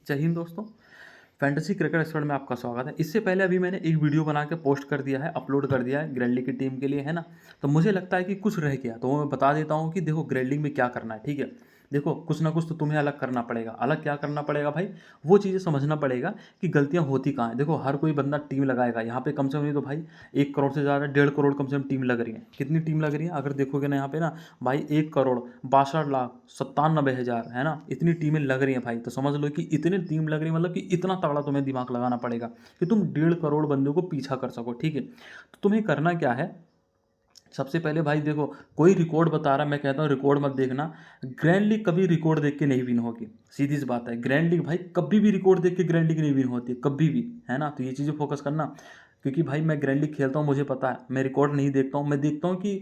जय हिंद दोस्तों। Fantasy cricket expert में आपका स्वागत है। इससे पहले अभी मैंने एक वीडियो बना के पोस्ट कर दिया है, अपलोड कर दिया है ग्रैंड लीग की टीम के लिए, है ना। तो मुझे लगता है कि कुछ रह गया, तो वो मैं बता देता हूँ कि देखो ग्रैंड लीग में क्या करना है। ठीक है, देखो कुछ ना कुछ तो तुम्हें अलग करना पड़ेगा। अलग क्या करना पड़ेगा भाई, वो चीज़ें समझना पड़ेगा कि गलतियाँ होती कहाँ हैं। देखो हर कोई बंदा टीम लगाएगा, यहाँ पे कम से कम नहीं तो भाई 1 करोड़ से ज़्यादा 1.5 करोड़ कम से कम टीम लग रही है। कितनी टीम लग रही है अगर देखोगे ना यहाँ पे ना भाई, 1 करोड़ 62 लाख 97 हज़ार, है ना, इतनी टीमें लग रही हैं भाई। तो समझ लो कि इतनी टीम लग रही है, मतलब कि इतना तगड़ा तुम्हें दिमाग लगाना पड़ेगा कि तुम 1.5 करोड़ बंदों को पीछा कर सको। ठीक है, तो तुम्हें करना क्या है, सबसे पहले भाई देखो, कोई रिकॉर्ड बता रहा है, मैं कहता हूँ रिकॉर्ड मत देखना। ग्रैंड लीग कभी रिकॉर्ड देख के नहीं विन होगी, सीधी सी बात है। ग्रैंड लीग भाई कभी भी रिकॉर्ड देख के ग्रैंड लीग नहीं विन होती है, कभी भी, है ना। तो ये चीज़ें फोकस करना, क्योंकि भाई मैं ग्रैंड लीग खेलता हूँ, मुझे पता है। मैं रिकॉर्ड नहीं देखता हूँ, मैं देखता हूँ कि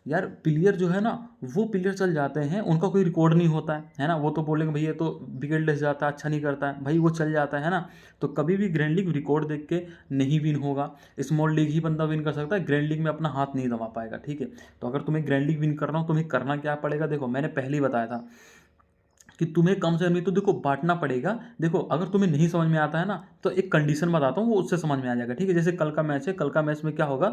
यार प्लेयर जो है ना, वो प्लेयर चल जाते हैं, उनका कोई रिकॉर्ड नहीं होता है ना। वो तो बोलेंगे भैया तो विकेट ले जाता है, अच्छा नहीं करता है, भाई वो चल जाता है ना। तो कभी भी ग्रैंड लीग रिकॉर्ड देख के नहीं विन होगा। स्मॉल लीग ही बंदा विन कर सकता है, ग्रैंड लीग में अपना हाथ नहीं दबा पाएगा। ठीक है, तो अगर तुम्हें ग्रैंड लीग विन करना हो, तुम्हें करना क्या पड़ेगा, देखो मैंने पहले ही बताया था कि तुम्हें कम से कम नहीं तो देखो बांटना पड़ेगा। देखो अगर तुम्हें नहीं समझ में आता है ना, तो एक कंडीशन बताता हूँ, वो उससे समझ में आ जाएगा। ठीक है, जैसे कल का मैच है, कल का मैच में क्या होगा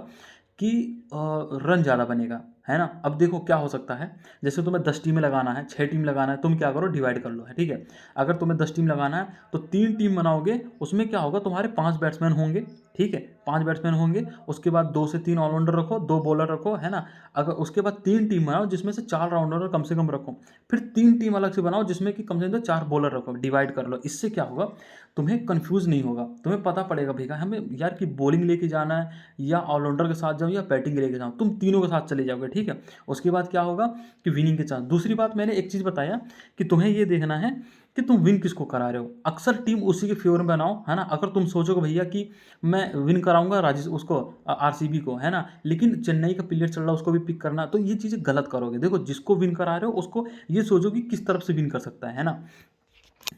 कि रन ज़्यादा बनेगा, है ना। अब देखो क्या हो सकता है, जैसे तुम्हें 10 टीमें लगाना है, 6 टीम लगाना है, तुम क्या करो डिवाइड कर लो, है ठीक है। अगर तुम्हें 10 टीम लगाना है तो 3 टीम बनाओगे, उसमें क्या होगा, तुम्हारे 5 बैट्समैन होंगे। ठीक है, 5 बैट्समैन होंगे, उसके बाद 2 से 3 ऑलराउंडर रखो, 2 बॉलर रखो, है ना। अगर उसके बाद 3 टीम बनाओ जिसमें से 4 राउंडर कम से कम रखो। फिर 3 टीम अलग से बनाओ जिसमें कि कम से कम 4 बॉलर रखो, डिवाइड कर लो। इससे क्या होगा, तुम्हें कंफ्यूज नहीं होगा, तुम्हें पता पड़ेगा भैया हमें यार कि बॉलिंग लेके जाना है या ऑलराउंडर के साथ जाऊँ या बैटिंग लेके जाऊँ, तुम तीनों के साथ चले जाओगे। ठीक है, उसके बाद क्या होगा कि विनिंग के चांस। दूसरी बात मैंने एक चीज़ बताया कि तुम्हें ये देखना है कि तुम विन किसको करा रहे हो। अक्सर टीम उसी के फेवर में बनाओ, है ना। अगर तुम सोचोगे भैया कि मैं विन कराऊंगा राजेश उसको, आरसीबी को, है ना, लेकिन चेन्नई का प्लेयर चल रहा है उसको भी पिक करना, तो ये चीज़ें गलत करोगे। देखो जिसको विन करा रहे हो उसको ये सोचो कि किस तरफ से विन कर सकता है ना।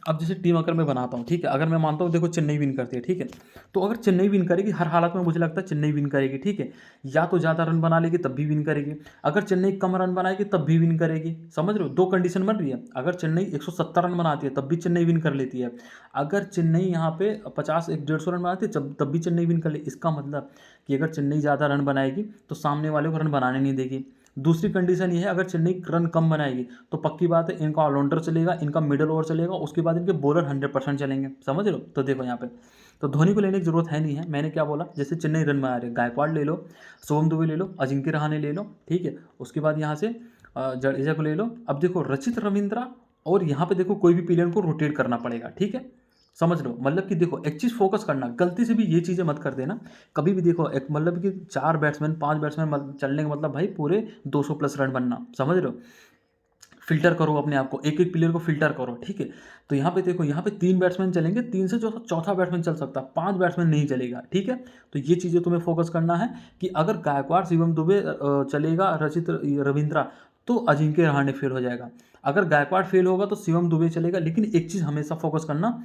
अब जैसे टीम अगर मैं बनाता हूँ, ठीक है, अगर मैं मानता हूँ देखो चेन्नई विन करती है, ठीक है, तो अगर चेन्नई विन करेगी हर हालत में, मुझे लगता है चेन्नई विन करेगी। ठीक है, या तो ज़्यादा रन बना लेगी तब भी विन करेगी, अगर चेन्नई कम रन बनाएगी तब भी विन करेगी। समझ रहे हो, दो कंडीशन बन रही है। अगर चेन्नई 170 रन बनाती है तब भी चेन्नई विन कर लेती है, अगर चेन्नई यहाँ पे 50 150 रन बनाती है तब भी चेन्नई विन कर ले। इसका मतलब कि अगर चेन्नई ज़्यादा रन बनाएगी तो सामने वाले को रन बनाने नहीं देगी। दूसरी कंडीशन ये है, अगर चेन्नई रन कम बनाएगी तो पक्की बात है इनका ऑलराउंडर चलेगा, इनका मिडल ओवर चलेगा, उसके बाद इनके बॉलर 100% चलेंगे। समझ रहे हो, तो देखो यहाँ पे तो धोनी को लेने की जरूरत है नहीं है। मैंने क्या बोला, जैसे चेन्नई रन बना रहे, गायकवाड़ ले लो, सोहम दुबे ले लो, अजिंक्य रहाणे ले लो, ठीक है, उसके बाद यहाँ से जडेजा को ले लो। अब देखो रचित रविंद्रा, और यहाँ पे देखो कोई भी प्लेयर को रोटेट करना पड़ेगा। ठीक है, समझ लो, मतलब कि देखो एक चीज़ फोकस करना, गलती से भी ये चीज़ें मत कर देना कभी भी। देखो एक मतलब कि 4 बैट्समैन 5 बैट्समैन चलने का मतलब भाई पूरे 200 प्लस रन बनना, समझ रहे हो। फिल्टर करो अपने आप को, एक एक प्लेयर को फिल्टर करो। ठीक है, तो यहाँ पे देखो, यहाँ पे 3 बैट्समैन चलेंगे, 3 से चौथा बैट्समैन चल सकता है, 5 बैट्समैन नहीं चलेगा। ठीक है, तो ये चीज़ें तुम्हें फोकस करना है कि अगर गायकवाड़ शिवम दुबे चलेगा, रचित रविंद्रा, तो अजिंक्य रहाणे फेल हो जाएगा। अगर गायकवाड़ फेल होगा तो शिवम दुबे चलेगा। लेकिन एक चीज़ हमेशा फोकस करना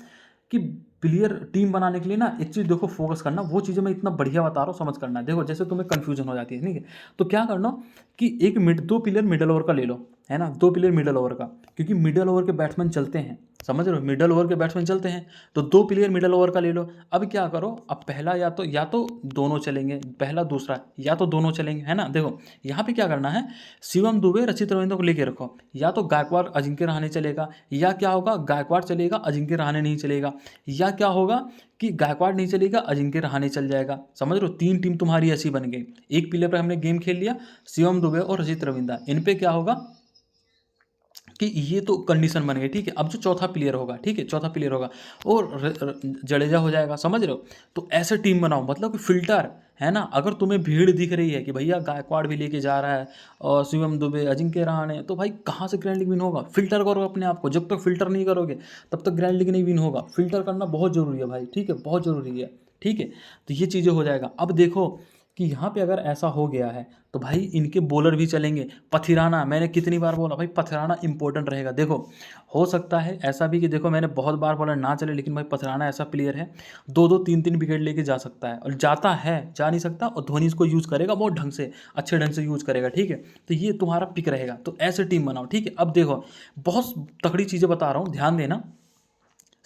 कि प्लेयर टीम बनाने के लिए ना एक चीज़ देखो फोकस करना, वो चीज़ें मैं इतना बढ़िया बता रहा हूँ, समझ करना है। देखो जैसे तुम्हें कन्फ्यूजन हो जाती है, ठीक है, तो क्या करना कि एक दो प्लेयर मिडल ओवर का ले लो, है ना, 2 प्लेयर मिडल ओवर का, क्योंकि मिडल ओवर के बैट्समैन चलते हैं। समझ रहे हो, मिडल ओवर के बैट्समैन चलते हैं, तो 2 प्लेयर मिडल ओवर का ले लो। अब क्या करो, अब पहला या तो दोनों चलेंगे, पहला दूसरा या तो दोनों चलेंगे, है ना। देखो यहाँ पे क्या करना है, शिवम दुबे रचित रविंद्र को लेके रखो, या तो गायकवाड़ अजिंक्य रहाणे चलेगा, या क्या होगा गायकवाड़ चलेगा अजिंक्य रहाणे नहीं चलेगा, या क्या होगा कि गायकवाड़ नहीं चलेगा अजिंक्य रहाणे चल जाएगा। समझ रहे हो, 3 टीम तुम्हारी ऐसी बन गई। एक प्लेयर पर हमने गेम खेल लिया, शिवम दुबे और रचित रविंद्र, इन पे क्या होगा कि ये तो कंडीशन बन गई। ठीक है, अब जो चौथा प्लेयर होगा, ठीक है, चौथा प्लेयर होगा और जडेजा हो जाएगा। समझ रहे हो, तो ऐसे टीम बनाओ, मतलब कि फिल्टर, है ना। अगर तुम्हें भीड़ दिख रही है कि भैया गायकवाड़ भी लेके जा रहा है और शिवम दुबे अजिंक्य रहाणे, तो भाई कहाँ से ग्रैंड लीग विन होगा। फिल्टर करो अपने आप को, जब तक फिल्टर नहीं करोगे तब तक ग्रैंड लीग नहीं विन होगा। फिल्टर करना बहुत ज़रूरी है भाई, ठीक है, बहुत ज़रूरी है। ठीक है, तो ये चीज़ें हो जाएगा। अब देखो कि यहाँ पे अगर ऐसा हो गया है तो भाई इनके बॉलर भी चलेंगे। पथिराना, मैंने कितनी बार बोला भाई, पथिराना इंपॉर्टेंट रहेगा। देखो हो सकता है ऐसा भी कि देखो मैंने बहुत बार बोला ना चले, लेकिन भाई पथिराना ऐसा प्लेयर है, 2-2 3-3 विकेट लेके जा सकता है, और जाता है, जा नहीं सकता, और धोनी इसको यूज़ करेगा बहुत ढंग से, अच्छे ढंग से यूज़ करेगा। ठीक है, तो ये तुम्हारा पिक रहेगा, तो ऐसे टीम बनाओ। ठीक है, अब देखो बहुत तगड़ी चीज़ें बता रहा हूँ, ध्यान देना।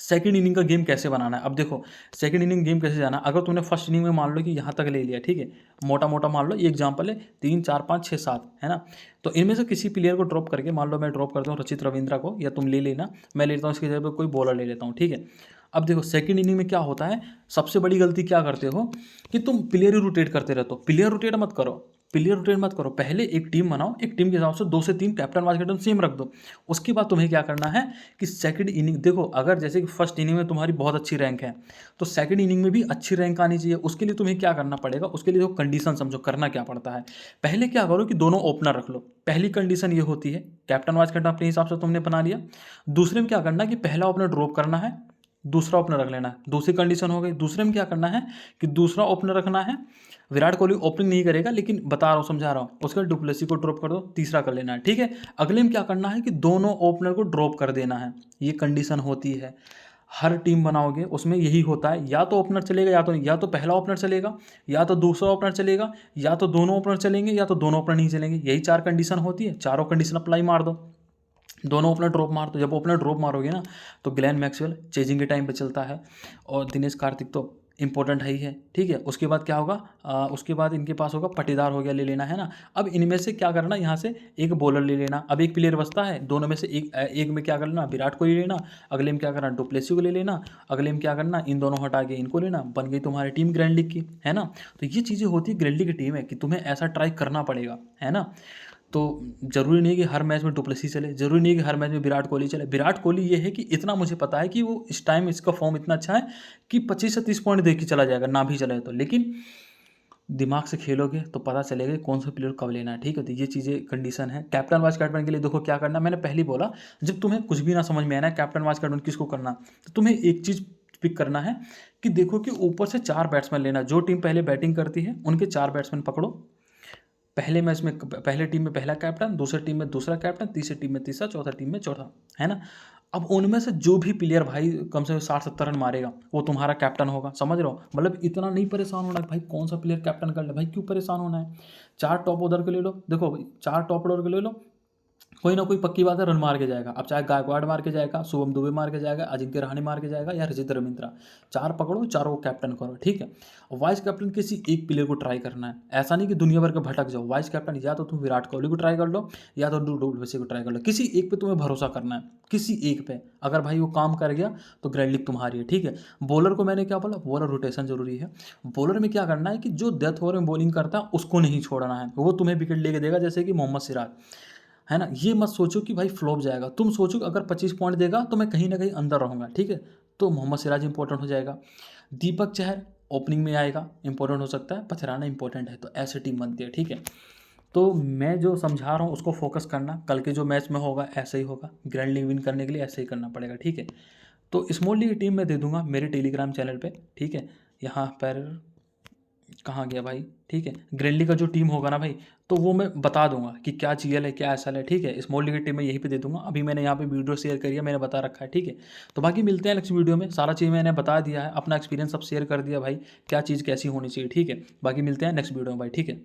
सेकंड इनिंग का गेम कैसे बनाना है। अब देखो सेकंड इनिंग गेम कैसे जाना है। अगर तुमने फर्स्ट इनिंग में मान लो कि यहाँ तक ले लिया, ठीक है, मोटा मोटा मान लो, ये एग्जांपल है, 3 4 5 6 7 है ना। तो इनमें से किसी प्लेयर को ड्रॉप करके, मान लो मैं ड्रॉप करता हूँ रचित रविंद्रा को, या तुम ले लेना, मैं लेता हूँ इसकी जगह पे कोई बॉलर ले लेता हूँ, ठीक है। अब देखो सेकंड इनिंग में क्या होता है, सबसे बड़ी गलती क्या करते हो कि तुम प्लेयर ही रोटेट करते रहते हो। प्लेयर रोटेट मत करो, प्लेयर रोटेट मत करो, पहले एक टीम बनाओ, एक टीम के हिसाब से 2 से 3 कैप्टन वाइस कैप्टन सेम रख दो। उसके बाद तुम्हें क्या करना है कि सेकंड इनिंग देखो, अगर जैसे कि फर्स्ट इनिंग में तुम्हारी बहुत अच्छी रैंक है, तो सेकंड इनिंग में भी अच्छी रैंक आनी चाहिए। उसके लिए तुम्हें क्या करना पड़ेगा, उसके लिए देखो कंडीशन समझो, करना क्या पड़ता है। पहले क्या करो कि दोनों ओपनर रख लो। पहली कंडीशन ये होती है, कैप्टन वाइस कैप्टन अपने हिसाब से तुमने बना लिया। दूसरे में क्या करना है कि पहला ओपनर ड्रॉप करना है, दूसरा ओपनर रख लेना है। दूसरी कंडीशन हो गई। दूसरे में क्या करना है कि दूसरा ओपनर रखना है, विराट कोहली ओपनिंग नहीं करेगा, लेकिन बता रहा हूँ, समझा रहा हूँ। उसके बाद डुप्लेसी को ड्रॉप कर दो, तीसरा कर लेना है, ठीक है। अगले में क्या करना है कि दोनों ओपनर को ड्रॉप कर देना है। ये कंडीशन होती है, हर टीम बनाओगे उसमें यही होता है, या तो ओपनर चलेगा या तो नहीं, या तो पहला ओपनर चलेगा, या तो दूसरा ओपनर चलेगा, या तो दोनों ओपनर चलेंगे, या तो दोनों ओपनर नहीं चलेंगे। यही 4 कंडीशन होती है, चारों कंडीशन अप्लाई मार दो, दोनों ओपनर ड्रॉप मार दो। जब ओपनर ड्रॉप मारोगे ना, तो ग्लेन मैक्सवेल चेजिंग के टाइम पे चलता है, और दिनेश कार्तिक तो इंपॉर्टेंट है ही है, ठीक है। उसके बाद क्या होगा, उसके बाद इनके पास होगा पटीदार हो गया, ले लेना है ना। अब इनमें से क्या करना, यहाँ से एक बॉलर ले लेना। अब एक प्लेयर बचता है, दोनों में से एक में क्या करना, विराट को ले लेना। अगले में क्या करना, डुप्लेसी को ले लेना। अगले में क्या करना, इन दोनों हटा के इनको लेना। बन गई तुम्हारी टीम ग्रैंड लीग की, है ना। तो ये चीज़ें होती है ग्रैंड लीग की टीम है, कि तुम्हें ऐसा ट्राई करना पड़ेगा, है ना। तो ज़रूरी नहीं है कि हर मैच में डुप्लेसी चले, ज़रूरी नहीं है कि हर मैच में विराट कोहली चले। विराट कोहली ये है कि इतना मुझे पता है कि वो इस टाइम इसका फॉर्म इतना अच्छा है कि 25 से 30 पॉइंट दे के चला जाएगा, ना भी चले तो। लेकिन दिमाग से खेलोगे तो पता चलेगा कि कौन सा प्लेयर कब लेना है, ठीक है। तो ये चीज़ें कंडीशन है। कैप्टन वाइस कैप्टन के लिए देखो क्या करना है, मैंने पहले बोला, जब तुम्हें कुछ भी ना समझ में आना है कैप्टन वाइस कैप्टन किसको करना, तो तुम्हें एक चीज़ पिक करना है कि देखो कि ऊपर से 4 बैट्समैन लेना। जो टीम पहले बैटिंग करती है उनके 4 बैट्समैन पकड़ो। पहले मैच में पहले टीम में पहला कैप्टन, दूसरी टीम में दूसरा कैप्टन, तीसरी टीम में तीसरा, चौथा टीम में चौथा, है ना। अब उनमें से जो भी प्लेयर भाई कम से कम 60-70 रन मारेगा, वो तुम्हारा कैप्टन होगा, समझ रहे हो। मतलब इतना नहीं परेशान होना कि भाई कौन सा प्लेयर कैप्टन कर ले, भाई क्यों परेशान होना है। 4 टॉप ऑर्डर के ले लो, देखो भाई 4 टॉप ऑर्डर के ले लो, कोई ना कोई पक्की बात है रन मार के जाएगा। अब चाहे गायकवाड़ मार के जाएगा, शुभम दुबे मार के जाएगा, अजिंक्य रहाणे मार के जाएगा, या रचित रविंद्रा, 4 पकड़ो, चारों को कैप्टन करो, ठीक है। वाइस कैप्टन किसी एक प्लेयर को ट्राई करना है, ऐसा नहीं कि दुनिया भर के भटक जाओ। वाइस कैप्टन या तो तुम विराट कोहली को ट्राई कर लो, या तो डुप्लेसी को ट्राई कर लो। किसी एक पे तुम्हें भरोसा करना है, किसी एक पे। अगर भाई वो काम कर गया तो ग्रैंड लीग तुम्हारी है, ठीक है। बॉलर को मैंने क्या बोला, बॉलर रोटेशन जरूरी है। बॉलर में क्या करना है कि जो डेथ ओवर में बॉलिंग करता है उसको नहीं छोड़ना है, वो तुम्हें विकेट लेके देगा, जैसे कि मोहम्मद सिराज, है ना। ये मत सोचो कि भाई फ्लॉप जाएगा, तुम सोचो कि अगर 25 पॉइंट देगा तो मैं कहीं ना कहीं अंदर रहूँगा, ठीक है। तो मोहम्मद सिराज इंपॉर्टेंट हो जाएगा। दीपक चहर ओपनिंग में आएगा, इंपॉर्टेंट हो सकता है। पथराना इंपॉर्टेंट है, तो ऐसे टीम बनती है, ठीक है। तो मैं जो समझा रहा हूँ उसको फोकस करना, कल के जो मैच में होगा ऐसे ही होगा। ग्रैंड लीग विन करने के लिए ऐसे ही करना पड़ेगा, ठीक है। तो स्मॉल लीग टीम मैं दे दूंगा मेरे टेलीग्राम चैनल पे, ठीक है। यहाँ पर कहाँ गया भाई, ठीक है। ग्रैंड लीग का जो टीम होगा ना भाई, तो वो मैं बता दूंगा कि क्या जीएल है क्या एसएल है, ठीक है। स्मॉल लीग की टीम मैं यहीं पे दे दूंगा। अभी मैंने यहाँ पे वीडियो शेयर करी है, मैंने बता रखा है, ठीक है। तो बाकी मिलते हैं नेक्स्ट वीडियो में। सारा चीज़ मैंने बता दिया है, अपना एक्सपीरियंस सब शेयर कर दिया भाई, क्या चीज़ कैसी होनी चाहिए, ठीक है। बाकी मिलते हैं नेक्स्ट वीडियो में भाई, ठीक है।